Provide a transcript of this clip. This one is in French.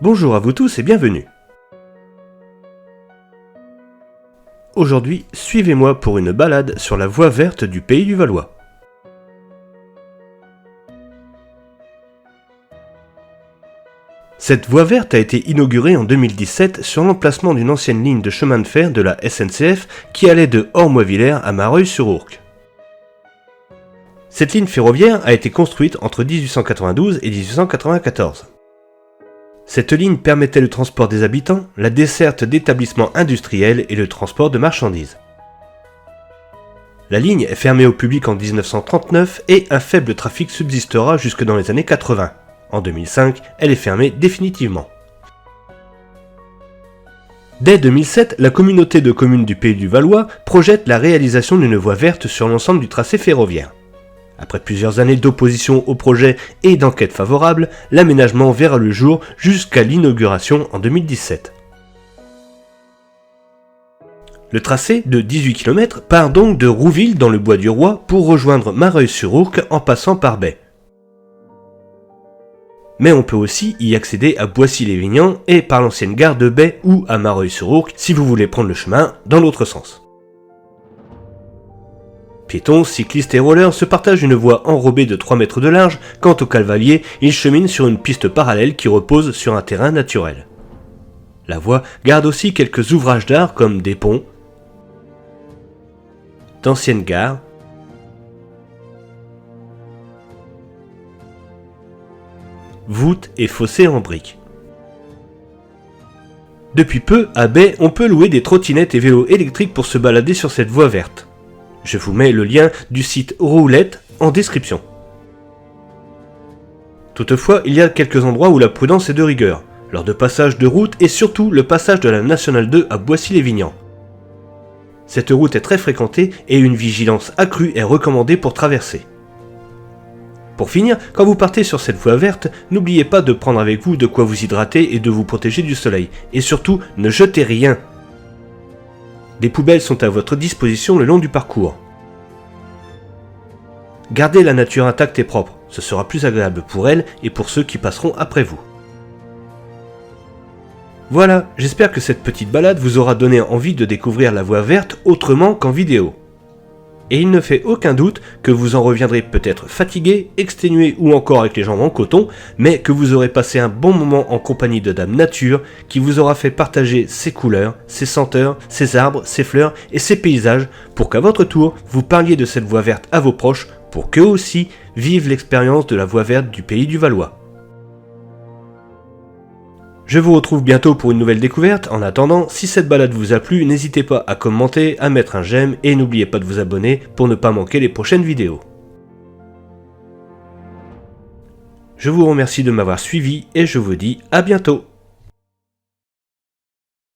Bonjour à vous tous et bienvenue. Aujourd'hui, suivez-moi pour une balade sur la voie verte du Pays du Valois. Cette voie verte a été inaugurée en 2017 sur l'emplacement d'une ancienne ligne de chemin de fer de la SNCF qui allait de Ormois-Villers à Mareuil-sur-Ourcq. Cette ligne ferroviaire a été construite entre 1892 et 1894. Cette ligne permettait le transport des habitants, la desserte d'établissements industriels et le transport de marchandises. La ligne est fermée au public en 1939 et un faible trafic subsistera jusque dans les années 80. En 2005, elle est fermée définitivement. Dès 2007, la communauté de communes du Pays du Valois projette la réalisation d'une voie verte sur l'ensemble du tracé ferroviaire. Après plusieurs années d'opposition au projet et d'enquêtes favorables, l'aménagement verra le jour jusqu'à l'inauguration en 2017. Le tracé de 18 km part donc de Rouville dans le Bois du Roi pour rejoindre Mareuil-sur-Ourcq en passant par Baix. Mais on peut aussi y accéder à Boissy-les-Vignan et par l'ancienne gare de Baix ou à Mareuil-sur-Ourcq si vous voulez prendre le chemin dans l'autre sens. Piétons, cyclistes et rollers se partagent une voie enrobée de 3 mètres de large, quant aux cavaliers, ils cheminent sur une piste parallèle qui repose sur un terrain naturel. La voie garde aussi quelques ouvrages d'art comme des ponts, d'anciennes gares, voûtes et fossés en briques. Depuis peu, à Baix, on peut louer des trottinettes et vélos électriques pour se balader sur cette voie verte. Je vous mets le lien du site Roulette en description. Toutefois, il y a quelques endroits où la prudence est de rigueur, lors de passages de route et surtout le passage de la Nationale 2 à Boissy-les-Vignan. Cette route est très fréquentée et une vigilance accrue est recommandée pour traverser. Pour finir, quand vous partez sur cette voie verte, n'oubliez pas de prendre avec vous de quoi vous hydrater et de vous protéger du soleil. Et surtout, ne jetez rien. Des poubelles sont à votre disposition le long du parcours. Gardez la nature intacte et propre, ce sera plus agréable pour elle et pour ceux qui passeront après vous. Voilà, j'espère que cette petite balade vous aura donné envie de découvrir la voie verte autrement qu'en vidéo. Et il ne fait aucun doute que vous en reviendrez peut-être fatigué, exténué ou encore avec les jambes en coton, mais que vous aurez passé un bon moment en compagnie de Dame Nature qui vous aura fait partager ses couleurs, ses senteurs, ses arbres, ses fleurs et ses paysages pour qu'à votre tour vous parliez de cette voie verte à vos proches pour qu'eux aussi vivent l'expérience de la voie verte du Pays du Valois. Je vous retrouve bientôt pour une nouvelle découverte. En attendant, si cette balade vous a plu, n'hésitez pas à commenter, à mettre un j'aime et n'oubliez pas de vous abonner pour ne pas manquer les prochaines vidéos. Je vous remercie de m'avoir suivi et je vous dis à bientôt.